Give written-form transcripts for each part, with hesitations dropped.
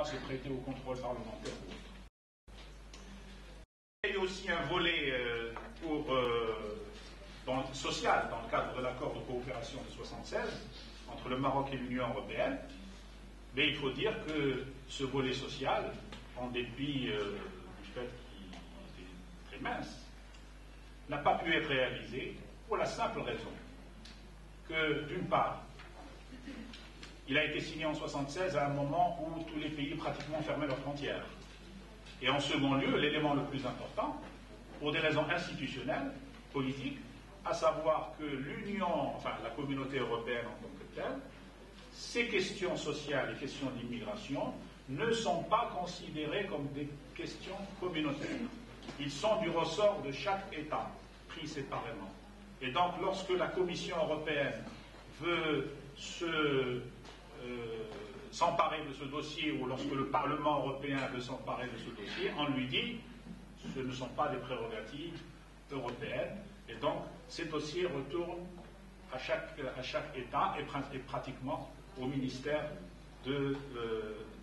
pas se prêter au contrôle parlementaire ou autre. Il y a eu aussi un volet social dans le cadre de l'accord de coopération de 1976 entre le Maroc et l'Union européenne, mais il faut dire que ce volet social, en dépit du fait qu'il était très mince, n'a pas pu être réalisé pour la simple raison que, d'une part, il a été signé en 1976 à un moment où tous les pays pratiquement fermaient leurs frontières. Et en second lieu, l'élément le plus important, pour des raisons institutionnelles, politiques, à savoir que l'Union, enfin la communauté européenne en tant que telle, ces questions sociales et questions d'immigration ne sont pas considérées comme des questions communautaires. Ils sont du ressort de chaque État, pris séparément. Et donc, lorsque la Commission européenne veut s'emparer de ce dossier, ou lorsque le Parlement européen veut s'emparer de ce dossier, on lui dit ce ne sont pas des prérogatives européennes, et donc ces dossiers retournent à chaque État et pratiquement au ministère de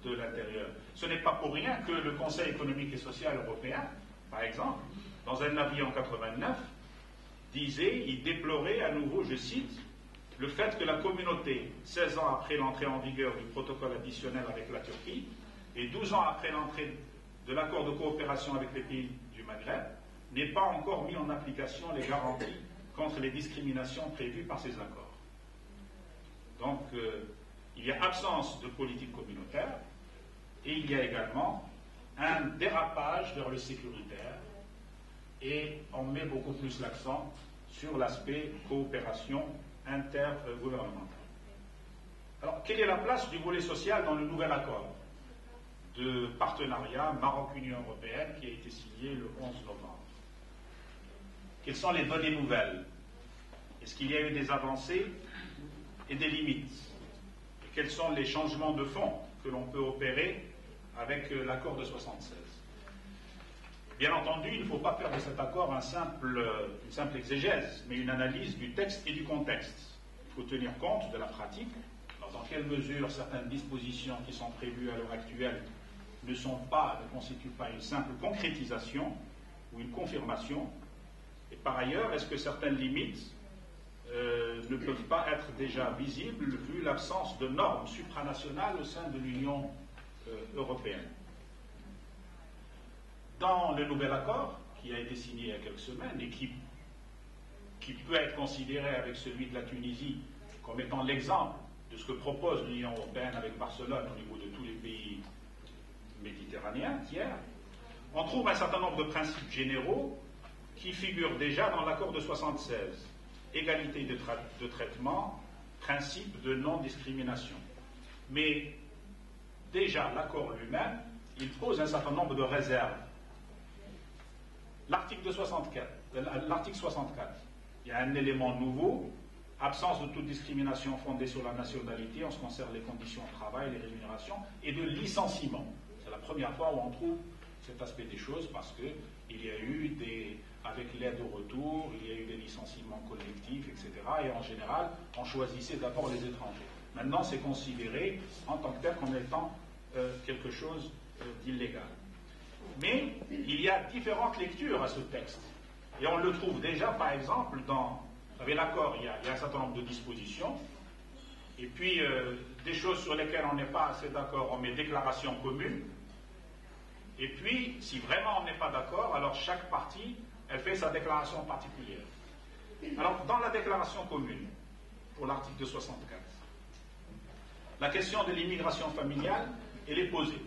l'Intérieur. Ce n'est pas pour rien que le Conseil économique et social européen, par exemple, dans un avis en 89, il déplorait à nouveau, je cite, le fait que la communauté, 16 ans après l'entrée en vigueur du protocole additionnel avec la Turquie et 12 ans après l'entrée de l'accord de coopération avec les pays du Maghreb, n'ait pas encore mis en application les garanties contre les discriminations prévues par ces accords. Donc, il y a absence de politique communautaire et il y a également un dérapage vers le sécuritaire, et on met beaucoup plus l'accent sur l'aspect coopération intergouvernementale. Alors, quelle est la place du volet social dans le nouvel accord de partenariat Maroc-Union européenne qui a été signé le 11 novembre? Quelles sont les données nouvelles? Est-ce qu'il y a eu des avancées et des limites? Et quels sont les changements de fond que l'on peut opérer avec l'accord de 1976? Bien entendu, il ne faut pas faire de cet accord une simple exégèse, mais une analyse du texte et du contexte. Il faut tenir compte de la pratique, dans quelle mesure certaines dispositions qui sont prévues à l'heure actuelle ne constituent pas une simple concrétisation ou une confirmation. Et par ailleurs, est-ce que certaines limites ne peuvent pas être déjà visibles vu l'absence de normes supranationales au sein de l'Union européenne? Dans le nouvel accord, qui a été signé il y a quelques semaines et qui peut être considéré avec celui de la Tunisie comme étant l'exemple de ce que propose l'Union européenne avec Barcelone au niveau de tous les pays méditerranéens tiers, on trouve un certain nombre de principes généraux qui figurent déjà dans l'accord de 1976. Égalité de traitement, principe de non-discrimination. Mais déjà, l'accord lui-même, il pose un certain nombre de réserves. L'article 64, il y a un élément nouveau, absence de toute discrimination fondée sur la nationalité en ce qui concerne les conditions de travail, les rémunérations, et de licenciement. C'est la première fois où on trouve cet aspect des choses, parce qu'il y a eu avec l'aide au retour, il y a eu des licenciements collectifs, etc. Et en général, on choisissait d'abord les étrangers. Maintenant, c'est considéré en tant que tel comme étant quelque chose d'illégal. Mais il y a différentes lectures à ce texte. Et on le trouve déjà, par exemple, avec l'accord, il y a un certain nombre de dispositions. Et puis, des choses sur lesquelles on n'est pas assez d'accord, on met déclaration commune. Et puis, si vraiment on n'est pas d'accord, alors chaque partie, elle fait sa déclaration particulière. Alors, dans la déclaration commune, pour l'article 64, la question de l'immigration familiale, elle est posée.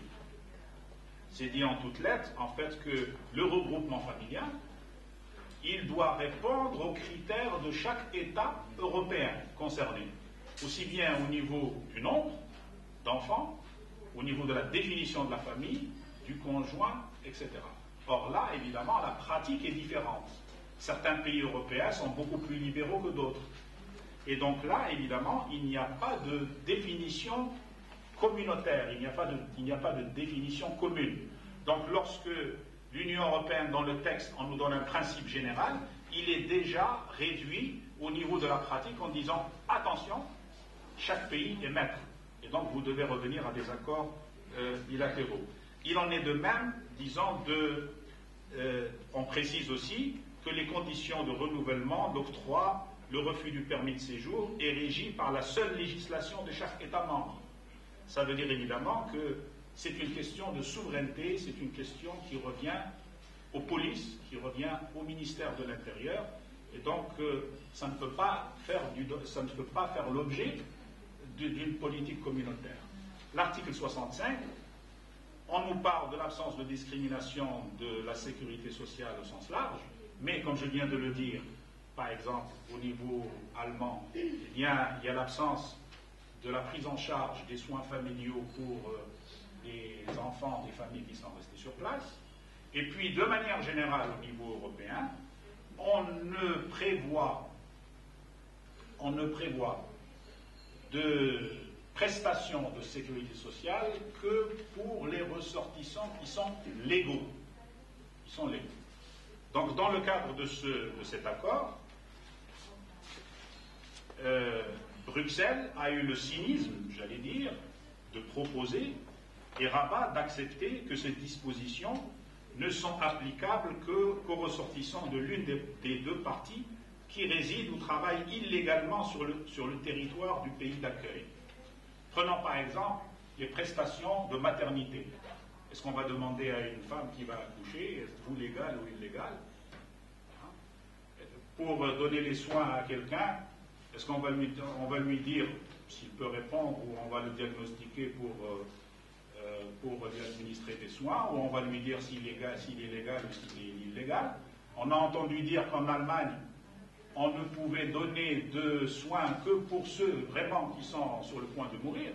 C'est dit en toutes lettres, en fait, que le regroupement familial, il doit répondre aux critères de chaque État européen concerné, aussi bien au niveau du nombre d'enfants, au niveau de la définition de la famille, du conjoint, etc. Or là, évidemment, la pratique est différente. Certains pays européens sont beaucoup plus libéraux que d'autres. Et donc là, évidemment, il n'y a pas de définition communautaire, il n'y a pas de définition commune. Donc lorsque l'Union européenne, dans le texte, on nous donne un principe général, il est déjà réduit au niveau de la pratique en disant attention, chaque pays est maître. Et donc vous devez revenir à des accords bilatéraux. Il en est de même, disons, on précise aussi que les conditions de renouvellement, d'octroi, le refus du permis de séjour est régi par la seule législation de chaque État membre. Ça veut dire évidemment que c'est une question de souveraineté, c'est une question qui revient aux polices, qui revient au ministère de l'Intérieur, et donc ça ne peut pas faire l'objet d'une politique communautaire. L'article 65, on nous parle de l'absence de discrimination de la sécurité sociale au sens large, mais comme je viens de le dire, par exemple, au niveau allemand, il y a l'absence de la prise en charge des soins familiaux pour les enfants des familles qui sont restés sur place. Et puis, de manière générale, au niveau européen, on ne prévoit de prestations de sécurité sociale que pour les ressortissants qui sont légaux. Donc, dans le cadre de cet accord, Bruxelles a eu le cynisme, j'allais dire, de proposer et Rabat d'accepter que ces dispositions ne sont applicables qu'aux ressortissants de l'une des deux parties qui résident ou travaillent illégalement sur le territoire du pays d'accueil. Prenons par exemple les prestations de maternité. Est-ce qu'on va demander à une femme qui va accoucher, êtes-vous légal ou illégal, pour donner les soins à quelqu'un? Est-ce qu'on va lui dire s'il peut répondre, ou on va le diagnostiquer pour lui administrer des soins, ou on va lui dire s'il est légal ou s'il est illégal? On a entendu dire qu'en Allemagne, on ne pouvait donner de soins que pour ceux vraiment qui sont sur le point de mourir.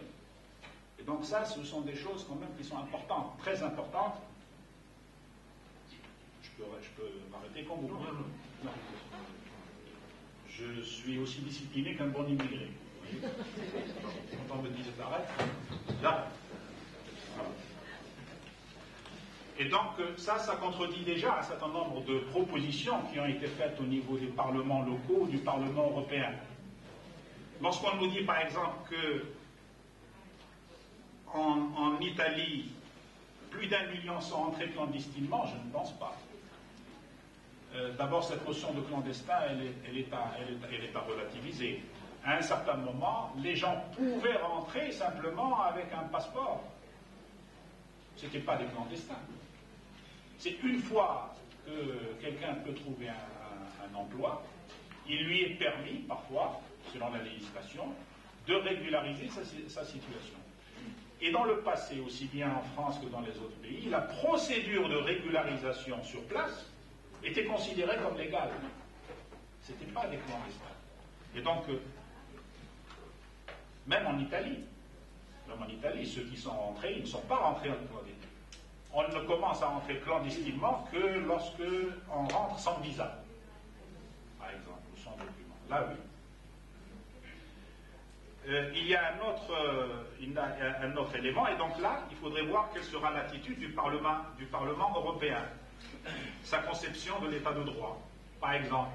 Et donc ça, ce sont des choses quand même qui sont importantes, très importantes. Je peux m'arrêter quand vous voulez. Non. Je suis aussi discipliné qu'un bon immigré. Vous voyez, quand on me dit de t'arrêter, là. Voilà. Et donc ça contredit déjà un certain nombre de propositions qui ont été faites au niveau des parlements locaux, du Parlement européen. Lorsqu'on nous dit par exemple que en Italie, plus d'1 million sont entrés clandestinement, je ne pense pas. D'abord, cette notion de clandestin, elle est à relativiser. À un certain moment, les gens pouvaient rentrer simplement avec un passeport. Ce n'était pas des clandestins. C'est une fois que quelqu'un peut trouver un emploi, il lui est permis, parfois, selon la législation, de régulariser sa situation. Et dans le passé, aussi bien en France que dans les autres pays, la procédure de régularisation sur place était considérée comme légale. Ce n'était pas des clandestins. Et donc, même en Italie, ceux qui sont rentrés, ils ne sont pas rentrés en clandestin. On ne commence à entrer clandestinement que lorsque on rentre sans visa, par exemple, ou sans document. Là, oui. Il y a un autre élément, et donc là, il faudrait voir quelle sera l'attitude du Parlement européen, sa conception de l'état de droit. Par exemple,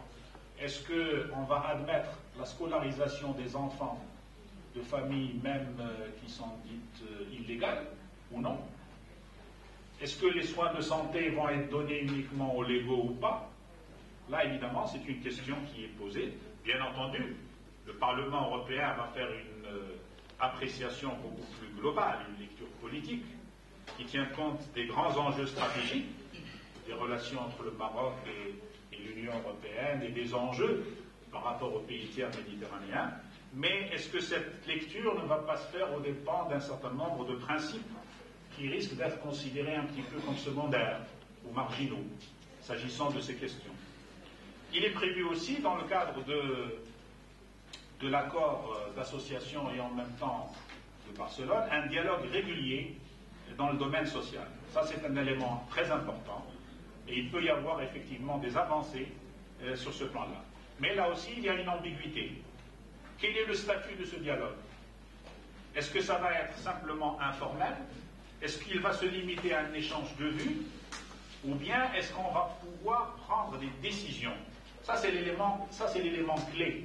est-ce qu'on va admettre la scolarisation des enfants de familles même qui sont dites illégales ou non? Est-ce que les soins de santé vont être donnés uniquement aux légaux ou pas? Là, évidemment, c'est une question qui est posée. Bien entendu, le Parlement européen va faire une appréciation beaucoup plus globale, une lecture politique, qui tient compte des grands enjeux stratégiques, des relations entre le Maroc et l'Union européenne, et des enjeux par rapport aux pays tiers méditerranéens. Mais est-ce que cette lecture ne va pas se faire aux dépens d'un certain nombre de principes qui risquent d'être considérés un petit peu comme secondaires ou marginaux, s'agissant de ces questions? Il est prévu aussi, dans le cadre de l'accord d'association et en même temps de Barcelone, un dialogue régulier dans le domaine social. Ça, c'est un élément très important et il peut y avoir effectivement des avancées sur ce plan-là. Mais là aussi, il y a une ambiguïté. Quel est le statut de ce dialogue? Est-ce que ça va être simplement informel? Est-ce qu'il va se limiter à un échange de vues? Ou bien est-ce qu'on va pouvoir prendre des décisions? Ça, c'est l'élément clé.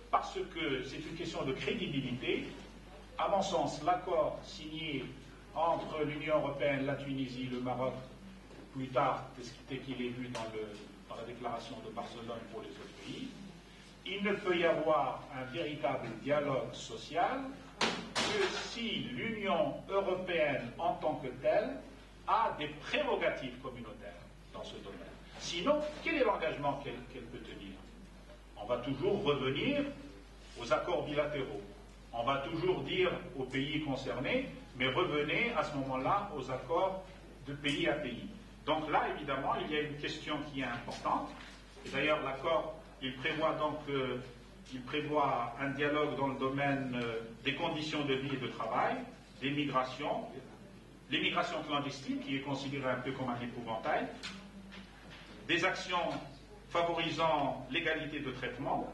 Parce que c'est une question de crédibilité. À mon sens, l'accord signé entre l'Union européenne, la Tunisie, le Maroc, plus tard, tel qu'il est vu dans la déclaration de Barcelone pour les autres pays. Il ne peut y avoir un véritable dialogue social que si l'Union européenne en tant que telle a des prérogatives communautaires dans ce domaine. Sinon, quel est l'engagement qu'elle peut tenir? On va toujours revenir aux accords bilatéraux. On va toujours dire aux pays concernés, mais revenez à ce moment-là aux accords de pays à pays. Donc là, évidemment, il y a une question qui est importante. Et d'ailleurs, l'accord, il prévoit un dialogue dans le domaine des conditions de vie et de travail, des migrations, l'immigration clandestine, qui est considérée un peu comme un épouvantail, des actions favorisant l'égalité de traitement,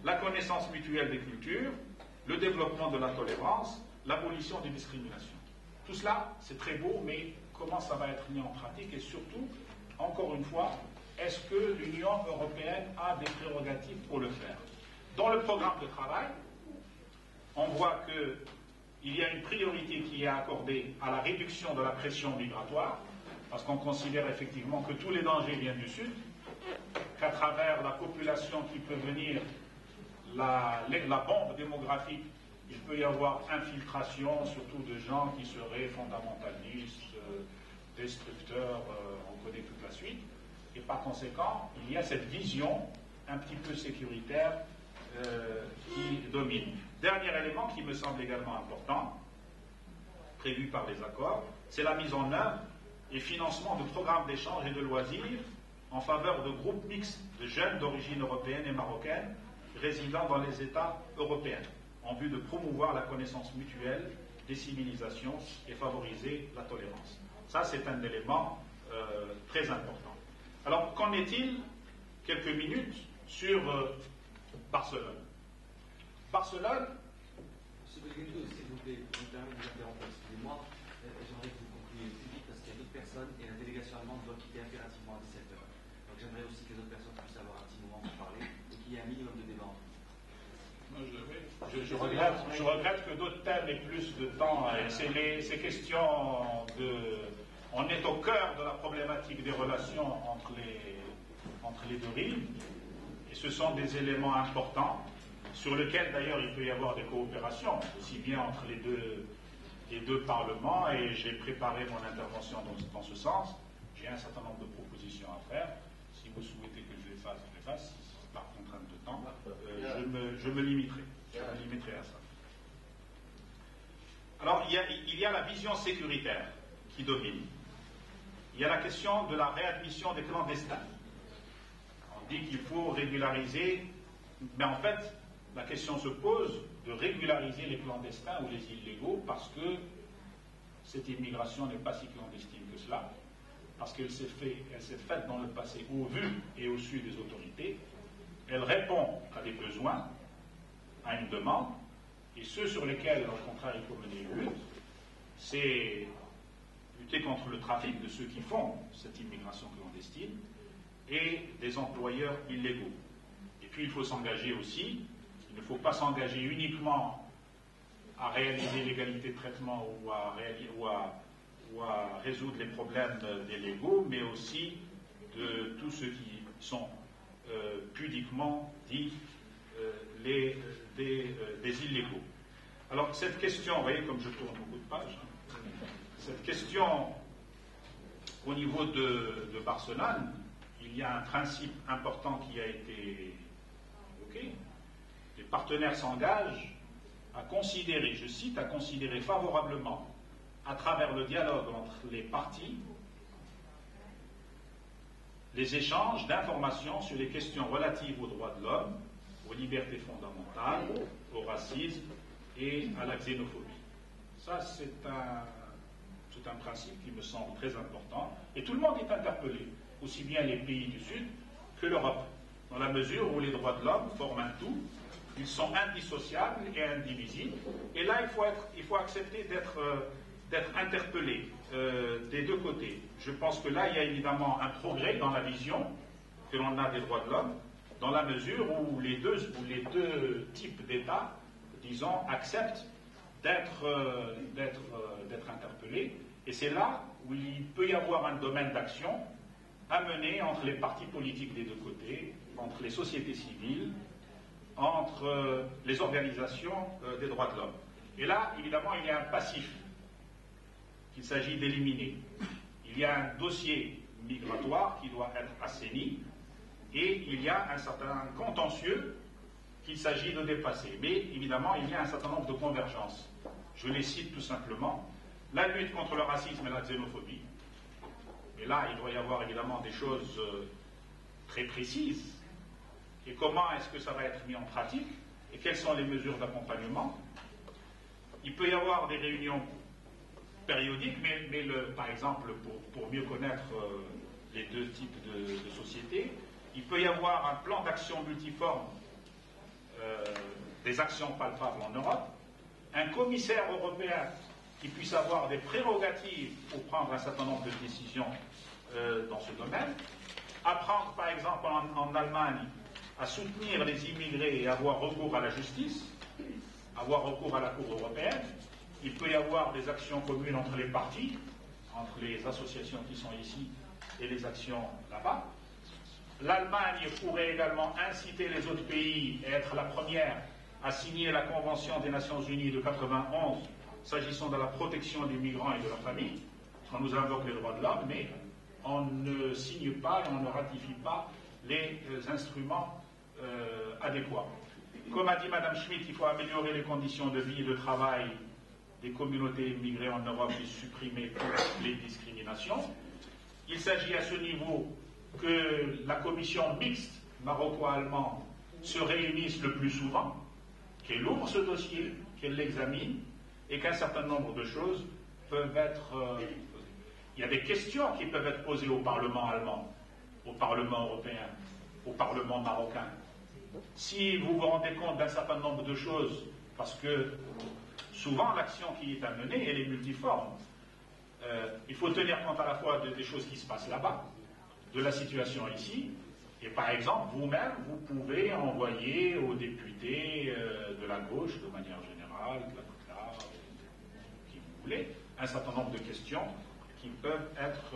la connaissance mutuelle des cultures, le développement de la tolérance, l'abolition des discriminations. Tout cela, c'est très beau, mais comment ça va être mis en pratique? Et surtout, encore une fois, est-ce que l'Union européenne a des prérogatives pour le faire? Dans le programme de travail, on voit qu'il y a une priorité qui est accordée à la réduction de la pression migratoire, parce qu'on considère effectivement que tous les dangers viennent du Sud, qu'à travers la population qui peut venir, la bombe démographique, il peut y avoir infiltration, surtout de gens qui seraient fondamentalistes, destructeurs, on connaît toute la suite, et par conséquent, il y a cette vision un petit peu sécuritaire qui domine. Dernier élément qui me semble également important, prévu par les accords, c'est la mise en œuvre et financement de programmes d'échange et de loisirs en faveur de groupes mixtes de jeunes d'origine européenne et marocaine résidant dans les États européens, en vue de promouvoir la connaissance mutuelle des civilisations et favoriser la tolérance. Ça, c'est un élément très important. Alors, qu'en est-il, quelques minutes, sur Barcelone? Barcelone. Monsieur Belguendo, s'il vous plaît, je me permets de vous interrompre, excusez-moi. J'aimerais que vous concluiez plus vite parce qu'il y a d'autres personnes et la délégation allemande doit quitter impérativement à 17h. Donc j'aimerais aussi que les autres personnes puissent avoir un petit moment pour parler et qu'il y ait un minimum de débat. Je regrette que d'autres thèmes aient plus de temps. C'est ces questions de... On est au cœur de la problématique des relations entre les deux rives, et ce sont des éléments importants sur lesquels d'ailleurs il peut y avoir des coopérations, aussi bien entre les deux parlements, et j'ai préparé mon intervention dans ce sens. J'ai un certain nombre de propositions à faire. Si vous souhaitez que je les fasse, par contrainte de temps, je me limiterai. Je me limiterai à ça. Alors, il y a la vision sécuritaire qui domine. Il y a la question de la réadmission des clandestins. On dit qu'il faut régulariser, mais en fait, la question se pose de régulariser les clandestins ou les illégaux parce que cette immigration n'est pas si clandestine que cela, parce qu'elle s'est faite dans le passé au vu et au su des autorités. Elle répond à des besoins, à une demande, et ceux sur lesquels, au contraire, il faut mener une lutte, c'est lutter contre le trafic de ceux qui font cette immigration clandestine et des employeurs illégaux. Et puis il faut s'engager aussi, il ne faut pas s'engager uniquement à réaliser l'égalité de traitement ou à résoudre les problèmes des légaux, mais aussi de tous ceux qui sont pudiquement dits des illégaux. Alors cette question, vous voyez comme je tourne beaucoup de pages, cette question au niveau de Barcelone, il y a un principe important qui a été évoqué. Les partenaires s'engagent à considérer, je cite, à considérer favorablement, à travers le dialogue entre les parties, les échanges d'informations sur les questions relatives aux droits de l'homme, aux libertés fondamentales, au racisme et à la xénophobie. Ça, c'est un principe qui me semble très important. Et tout le monde est interpellé, aussi bien les pays du Sud que l'Europe, dans la mesure où les droits de l'homme forment un tout, ils sont indissociables et indivisibles. Et là, il faut accepter d'être interpellé des deux côtés. Je pense que là, il y a évidemment un progrès dans la vision que l'on a des droits de l'homme, dans la mesure où les deux types d'États, disons, acceptent d'être interpellé. Et c'est là où il peut y avoir un domaine d'action à mener entre les partis politiques des deux côtés, entre les sociétés civiles, entre les organisations des droits de l'homme. Et là, évidemment, il y a un passif qu'il s'agit d'éliminer. Il y a un dossier migratoire qui doit être assaini et il y a un certain contentieux qu'il s'agit de dépasser. Mais évidemment, il y a un certain nombre de convergences. Je les cite tout simplement. La lutte contre le racisme et la xénophobie. Et là, il doit y avoir évidemment des choses très précises. Et comment est-ce que ça va être mis en pratique? Et quelles sont les mesures d'accompagnement? Il peut y avoir des réunions périodiques, mais par exemple, pour mieux connaître les deux types de sociétés, il peut y avoir un plan d'action multiforme des actions palpables en Europe, un commissaire européen qui puisse avoir des prérogatives pour prendre un certain nombre de décisions dans ce domaine, apprendre par exemple en Allemagne à soutenir les immigrés et avoir recours à la justice, avoir recours à la Cour européenne. Il peut y avoir des actions communes entre les partis, entre les associations qui sont ici et les actions là-bas. L'Allemagne pourrait également inciter les autres pays à être la première à signer la Convention des Nations Unies de 91 s'agissant de la protection des migrants et de leurs familles. On nous invoque les droits de l'homme, mais on ne signe pas et on ne ratifie pas les instruments adéquats. Comme a dit Mme Schmitt, il faut améliorer les conditions de vie et de travail des communautés immigrées en Europe et supprimer toutes les discriminations. Il s'agit à ce niveau que la commission mixte maroco-allemande se réunisse le plus souvent, qu'elle ouvre ce dossier, qu'elle l'examine, et qu'un certain nombre de choses peuvent être... il y a des questions qui peuvent être posées au Parlement allemand, au Parlement européen, au Parlement marocain. Si vous vous rendez compte d'un certain nombre de choses, parce que souvent l'action qui est à mener, elle est multiforme. Il faut tenir compte à la fois des choses qui se passent là-bas, de la situation ici, et par exemple, vous-même, vous pouvez envoyer aux députés de la gauche, de manière générale, de la Côte-là, qui vous voulez, un certain nombre de questions qui peuvent être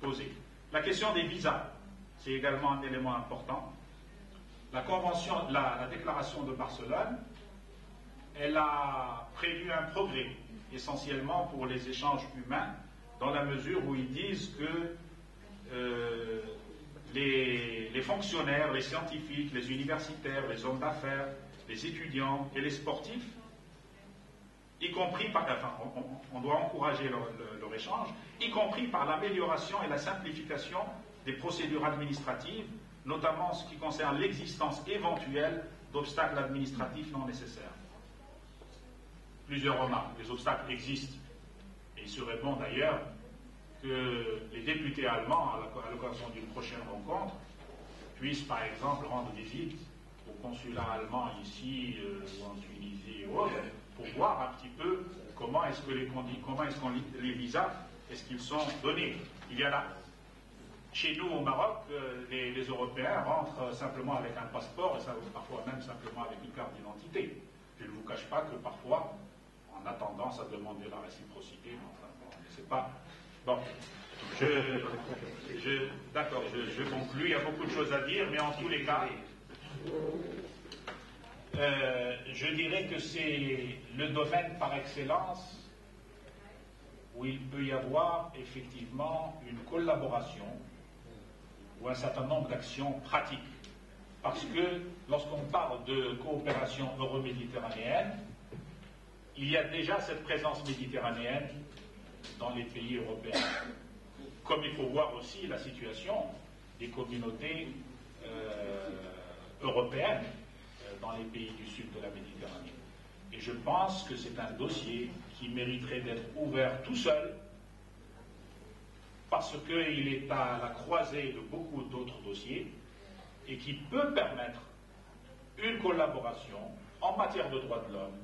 posées. La question des visas, c'est également un élément important. La convention, la déclaration de Barcelone, elle a prévu un progrès, essentiellement pour les échanges humains, dans la mesure où ils disent que les fonctionnaires, les scientifiques, les universitaires, les hommes d'affaires, les étudiants et les sportifs, y compris par, on doit encourager leur échange, y compris par l'amélioration et la simplification des procédures administratives, notamment en ce qui concerne l'existence éventuelle d'obstacles administratifs non nécessaires. Plusieurs remarques. Les obstacles existent. Et il serait bon d'ailleurs que les députés allemands, à l'occasion d'une prochaine rencontre, puissent par exemple rendre visite au consulat allemand ici ou en Tunisie ou autre, pour voir un petit peu comment est-ce que les visas, est-ce qu'ils sont donnés. Il y en a. Chez nous, au Maroc, les Européens rentrent simplement avec un passeport, et ça, parfois même simplement avec une carte d'identité. Je ne vous cache pas que parfois, on a tendance à demander la réciprocité, mais enfin, bon, c'est pas... Bon, d'accord, je conclus, il y a beaucoup de choses à dire, mais en tous les cas, je dirais que c'est le domaine par excellence où il peut y avoir effectivement une collaboration ou un certain nombre d'actions pratiques. Parce que lorsqu'on parle de coopération euro-méditerranéenne, il y a déjà cette présence méditerranéenne dans les pays européens. Comme il faut voir aussi la situation des communautés européennes dans les pays du sud de la Méditerranée. Et je pense que c'est un dossier qui mériterait d'être ouvert tout seul, parce qu'il est à la croisée de beaucoup d'autres dossiers et qui peut permettre une collaboration en matière de droits de l'homme,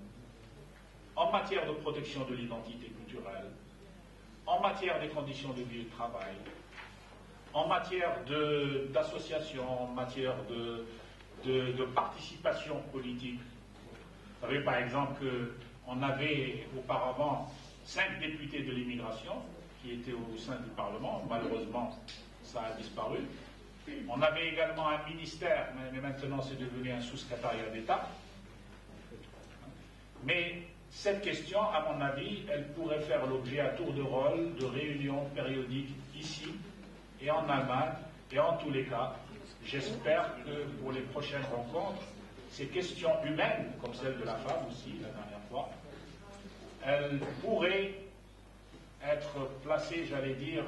en matière de protection de l'identité culturelle, en matière des conditions de vie et de travail, en matière d'association, en matière de participation politique. Vous savez par exemple On avait auparavant 5 députés de l'immigration qui étaient au sein du Parlement. Malheureusement, ça a disparu. On avait également un ministère, mais maintenant c'est devenu un sous-secrétariat d'État. Mais cette question, à mon avis, elle pourrait faire l'objet à tour de rôle de réunions périodiques ici et en Allemagne. Et en tous les cas, j'espère que pour les prochaines rencontres, ces questions humaines, comme celle de la femme aussi, la dernière fois, elles pourraient être placées, j'allais dire,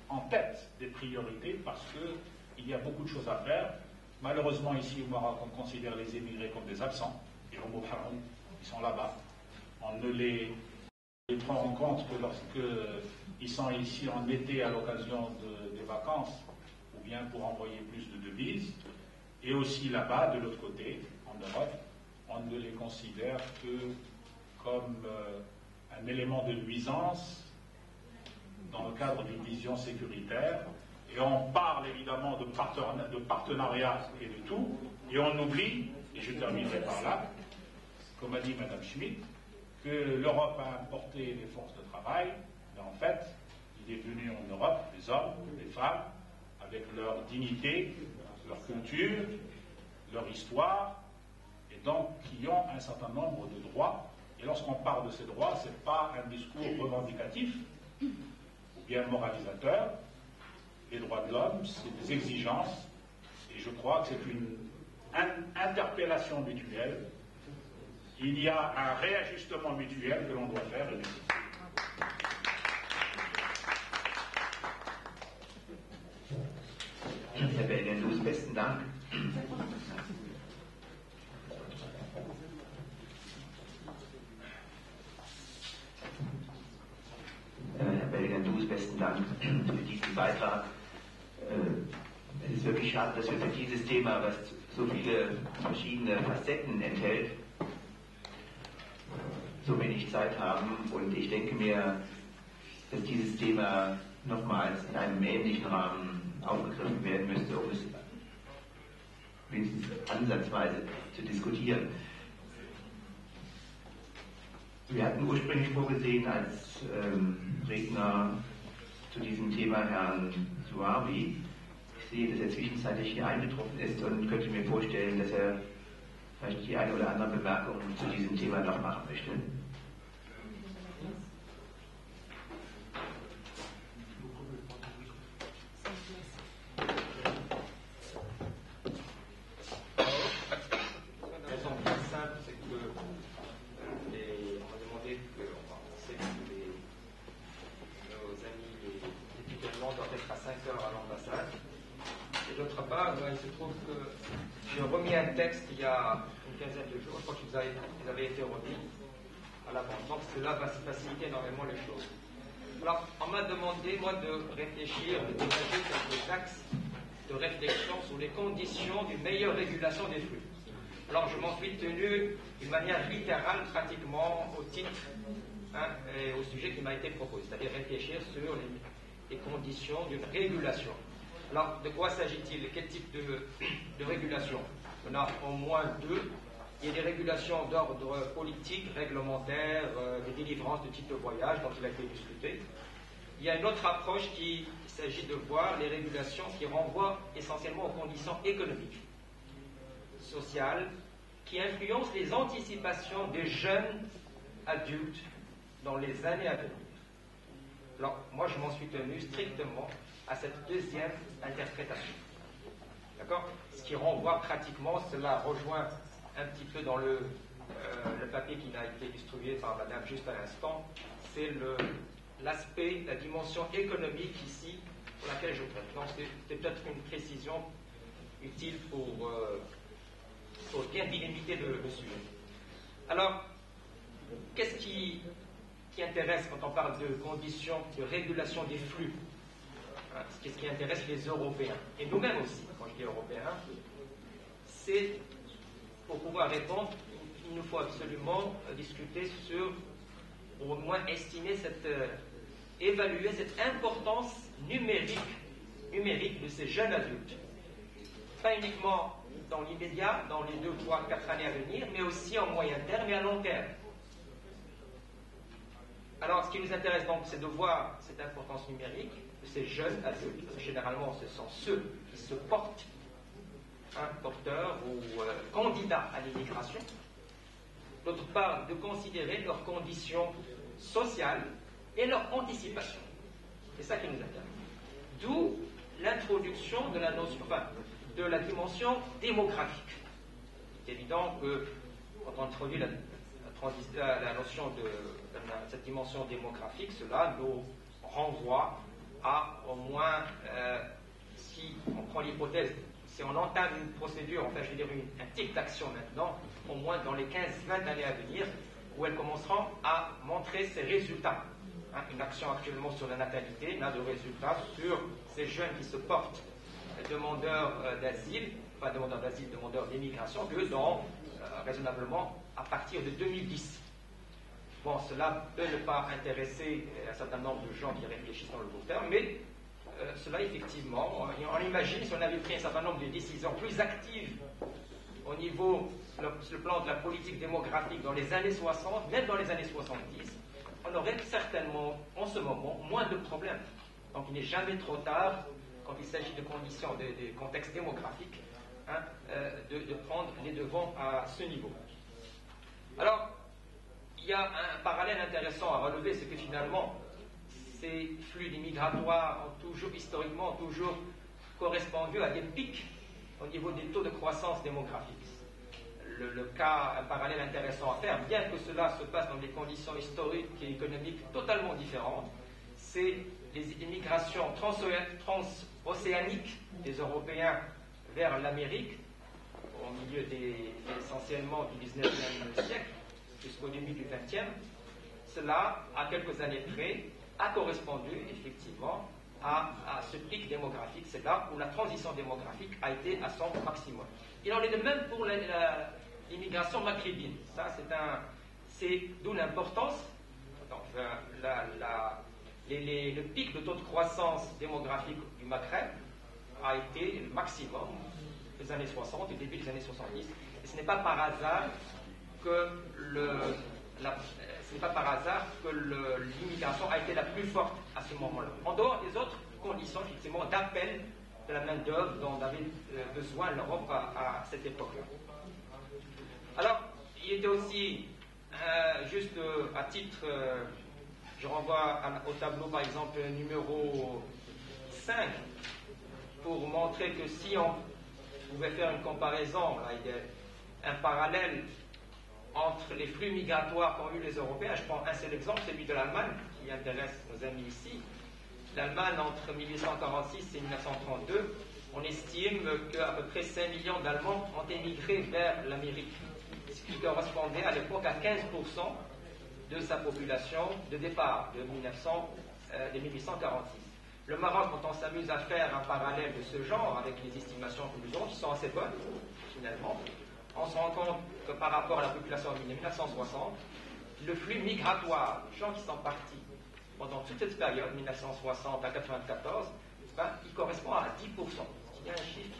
en tête des priorités parce qu'il y a beaucoup de choses à faire. Malheureusement, ici au Maroc, on considère les émigrés comme des absents. Ils sont là-bas. On ne les prend en compte que lorsqu'ils sont ici en été à l'occasion des vacances ou bien pour envoyer plus de devises. Et aussi là-bas, de l'autre côté, en Europe, on ne les considère que comme un élément de nuisance dans le cadre d'une vision sécuritaire. Et on parle évidemment de partenariat et de tout, et on oublie, et je terminerai par là, comme a dit Mme Schmitt, que l'Europe a importé des forces de travail, mais en fait, il est venu en Europe des hommes, des femmes, avec leur dignité, leur culture, leur histoire, et donc qui ont un certain nombre de droits. Et lorsqu'on parle de ces droits, ce n'est pas un discours revendicatif ou bien moralisateur. Les droits de l'homme, c'est des exigences, et je crois que c'est une interpellation mutuelle. Il y a un réajustement mutuel que l'on doit faire. Herr Belgendus, besten Dank. Herr Belgendus, besten Dank für diesen Beitrag. Es ist wirklich schade, dass wir für dieses Thema, was so viele verschiedene Facetten enthält, so wenig Zeit haben. Und ich denke mir, dass dieses Thema nochmals in einem ähnlichen Rahmen aufgegriffen werden müsste, um es wenigstens ansatzweise zu diskutieren. Wir hatten ursprünglich vorgesehen als Redner zu diesem Thema Herrn Suavi. Ich sehe, dass er zwischenzeitlich hier eingetroffen ist und könnte mir vorstellen, dass er vielleicht die eine oder andere Bemerkung zu diesem Thema noch machen möchte. J'ai remis un texte il y a une quinzaine de jours, je crois qu'ils avaient été remis à la banque. Donc cela va faciliter énormément les choses. Alors, on m'a demandé, moi, de réfléchir, de dégager quelques axes de réflexion sur les conditions d'une meilleure régulation des flux. Alors, je m'en suis tenu d'une manière littérale, pratiquement, au titre et au sujet qui m'a été proposé, c'est-à-dire réfléchir sur les conditions d'une régulation. Alors, de quoi s'agit-il? Quel type de régulation? On a au moins deux. Il y a des régulations d'ordre politique, réglementaire, des délivrances de titres de voyage dont il a été discuté. Il y a une autre approche qui s'agit de voir les régulations qui renvoient essentiellement aux conditions économiques, sociales, qui influencent les anticipations des jeunes adultes dans les années à venir. Alors, moi, je m'en suis tenu strictement à cette deuxième interprétation. D'accord? Ce qui renvoie pratiquement, cela rejoint un petit peu dans le papier qui a été distribué par Madame juste à l'instant, c'est l'aspect, la dimension économique ici pour laquelle je traite. Donc c'est peut-être une précision utile pour bien délimiter le sujet. Alors, qu'est-ce qui intéresse quand on parle de conditions de régulation des flux? Qu'est-ce qui intéresse les Européens, et nous-mêmes aussi, quand je dis Européens, c'est, pour pouvoir répondre, il nous faut absolument discuter sur, ou au moins estimer évaluer cette importance numérique de ces jeunes adultes. Pas uniquement dans l'immédiat, dans les 2, 3, 4 années à venir, mais aussi en moyen terme et à long terme. Alors, ce qui nous intéresse donc, c'est de voir cette importance numérique de ces jeunes adultes, parce que généralement, ce sont ceux qui se portent porteurs ou candidats à l'immigration. D'autre part, de considérer leurs conditions sociales et leur anticipation. C'est ça qui nous intéresse. D'où l'introduction de la notion, de la dimension démographique. C'est évident que quand on introduit la notion de cette dimension démographique, cela nous renvoie à au moins, si on prend l'hypothèse, si on entame une procédure, enfin je veux dire un type d'action maintenant, au moins dans les 15-20 années à venir, où elles commenceront à montrer ses résultats. Une action actuellement sur la natalité n'a de résultats sur ces jeunes qui se portent demandeurs d'asile, demandeurs d'immigration, que dans raisonnablement à partir de 2010. Bon, cela peut ne pas intéresser un certain nombre de gens qui réfléchissent dans le long terme, mais cela effectivement, on imagine si on avait pris un certain nombre de décisions plus actives au niveau, sur le plan de la politique démographique dans les années 60, même dans les années 70, on aurait certainement en ce moment moins de problèmes. Donc il n'est jamais trop tard, quand il s'agit de conditions, de contexte démographique, de prendre les devants à ce niveau. Alors, il y a un parallèle intéressant à relever, c'est que finalement, ces flux migratoires ont toujours, historiquement, correspondu à des pics au niveau des taux de croissance démographique. Le cas, un parallèle intéressant à faire, bien que cela se passe dans des conditions historiques et économiques totalement différentes, c'est les migrations transocéaniques des Européens vers l'Amérique, au milieu essentiellement du XIXe siècle, jusqu'au début du XXe. Cela, à quelques années près, a correspondu effectivement à ce pic démographique. C'est là où la transition démographique a été à son maximum. Il en est de même pour l'immigration maghrébine. Ça, c'est d'où l'importance. Donc, le pic de taux de croissance démographique du Maghreb a été le maximum des années 60 et début des années 70. Et ce n'est pas par hasard que l'immigration a été la plus forte à ce moment-là. En dehors des autres conditions, effectivement, d'appel de la main-d'œuvre dont avait besoin l'Europe à cette époque-là. Alors, il était aussi, juste à titre, je renvoie au tableau par exemple numéro 5, pour montrer que si on pouvait faire une comparaison, un parallèle entre les flux migratoires qu'ont eu les Européens. Je prends un seul exemple, celui de l'Allemagne, qui intéresse nos amis ici. L'Allemagne, entre 1846 et 1932, on estime qu'à peu près 5 millions d'Allemands ont émigré vers l'Amérique, ce qui correspondait à l'époque à 15% de sa population de départ de 1846. Le Maroc, quand on s'amuse à faire un parallèle de ce genre avec les estimations que nous avons, qui sont assez bonnes, finalement, on se rend compte que par rapport à la population de 1960, le flux migratoire, les gens qui sont partis pendant toute cette période, 1960 à 1994, il correspond à 10%. Il y a un chiffre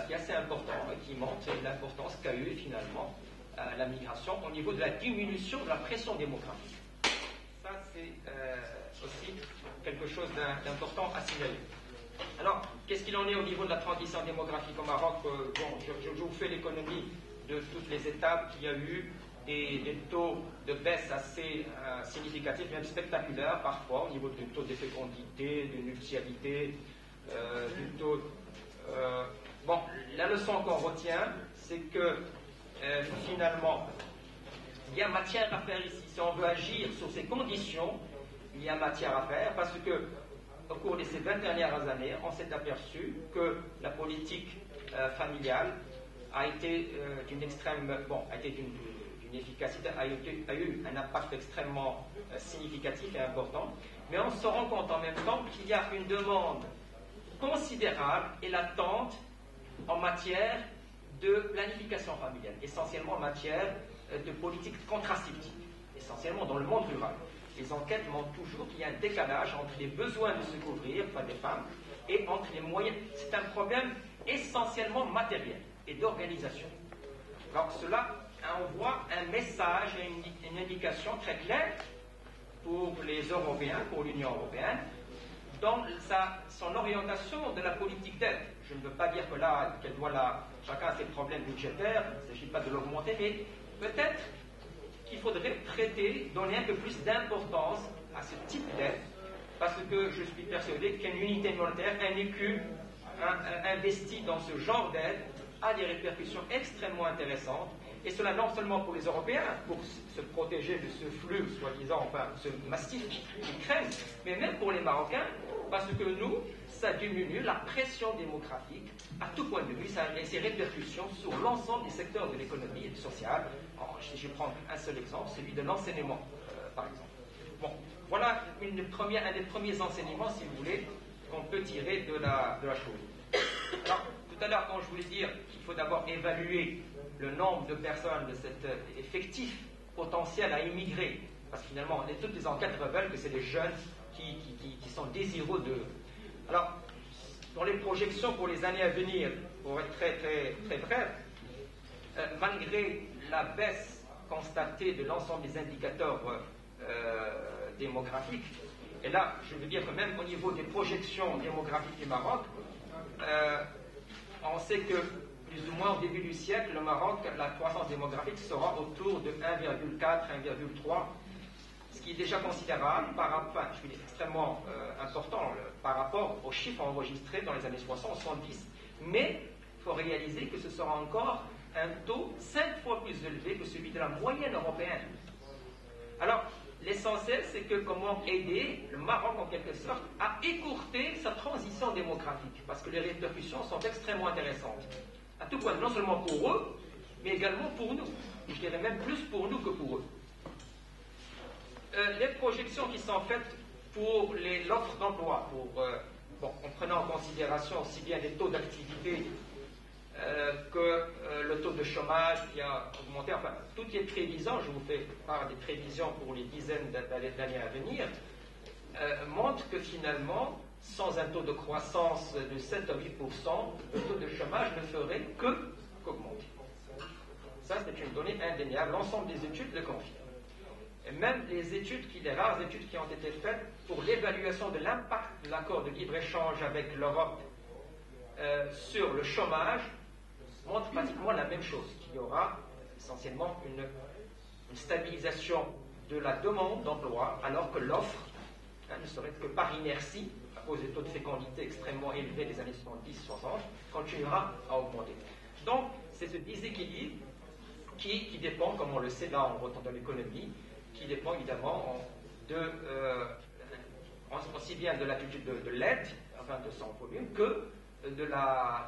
qui est assez important et qui montre l'importance qu'a eu finalement la migration au niveau de la diminution de la pression démographique. Ça, c'est aussi quelque chose d'important à signaler. Alors, qu'est-ce qu'il en est au niveau de la transition démographique au Maroc? Je vous fais l'économie de toutes les étapes. Il y a eu des taux de baisse assez significatifs, même spectaculaires parfois, au niveau du taux de fécondité, de nuptialité, du taux... la leçon qu'on retient, c'est que finalement, il y a matière à faire ici. Si on veut agir sur ces conditions, il y a matière à faire, parce que au cours de ces 20 dernières années, on s'est aperçu que la politique familiale a été d'une efficacité, a eu un impact extrêmement significatif et important, mais on se rend compte en même temps qu'il y a une demande considérable et latente en matière de planification familiale, essentiellement en matière de politique contraceptive, essentiellement dans le monde rural. Les enquêtes montrent toujours qu'il y a un décalage entre les besoins de se couvrir, des femmes, et entre les moyens. C'est un problème essentiellement matériel et d'organisation. Alors cela envoie un message et une indication très claire pour les Européens, pour l'Union européenne, dans son orientation de la politique d'aide. Je ne veux pas dire que là, chacun a ses problèmes budgétaires, il ne s'agit pas de l'augmenter, mais peut-être qu'il faudrait donner un peu plus d'importance à ce type d'aide, parce que je suis persuadé qu'une unité monétaire, un écu, investi dans ce genre d'aide, a des répercussions extrêmement intéressantes, et cela non seulement pour les Européens, pour se protéger de ce flux, soi-disant, enfin, ce mastif qu'ils craignent, mais même pour les Marocains, parce que nous, ça diminue la pression démographique à tout point de vue, ça a ses répercussions sur l'ensemble des secteurs de l'économie et du social. Alors, je vais prendre un seul exemple, celui de l'enseignement, par exemple. Bon, voilà un des premiers enseignements, si vous voulez, qu'on peut tirer de la chose. Alors, tout à l'heure, quand je voulais dire qu'il faut d'abord évaluer le nombre de personnes de cet effectif potentiel à immigrer, parce que finalement, toutes les enquêtes révèlent que c'est les jeunes qui sont désireux de... Alors, dans les projections pour les années à venir, pour être très, très, très bref, malgré la baisse constatée de l'ensemble des indicateurs démographiques, et là, je veux dire que même au niveau des projections démographiques du Maroc, on sait que plus ou moins au début du siècle, le Maroc, la croissance démographique sera autour de 1,4, 1,3, ce qui est déjà considérable, je veux dire, extrêmement important par rapport aux chiffres enregistrés dans les années 60-70. Mais il faut réaliser que ce sera encore un taux 5 fois plus élevé que celui de la moyenne européenne. Alors, l'essentiel, c'est que comment aider le Maroc, en quelque sorte, à écourter sa transition démographique, parce que les répercussions sont extrêmement intéressantes. À tout point, non seulement pour eux, mais également pour nous. Je dirais même plus pour nous que pour eux. Les projections qui sont faites pour l'offre d'emploi, en prenant en considération aussi bien les taux d'activité que le taux de chômage qui a augmenté, enfin, toutes les prévisions, je vous fais part des prévisions pour les dizaines d'années à venir, montrent que finalement, sans un taux de croissance de 7 à 8%, le taux de chômage ne ferait qu'augmenter. Ça, c'est une donnée indéniable. L'ensemble des études le confirment. Et même les rares études qui ont été faites pour l'évaluation de l'impact de l'accord de libre-échange avec l'Europe sur le chômage montrent pratiquement la même chose, qu'il y aura essentiellement une stabilisation de la demande d'emploi, alors que l'offre, ne serait que par inertie, à cause des taux de fécondité extrêmement élevés des années 70-60, continuera à augmenter. Donc, c'est ce déséquilibre qui dépend, comme on le sait là en retour de l'économie, qui dépend évidemment aussi bien de l'attitude de l'aide, enfin de son volume, que de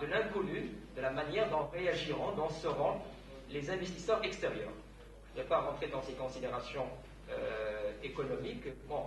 l'inconnu, de la manière dont réagiront, dont seront les investisseurs extérieurs. Je ne vais pas rentrer dans ces considérations économiques. Bon,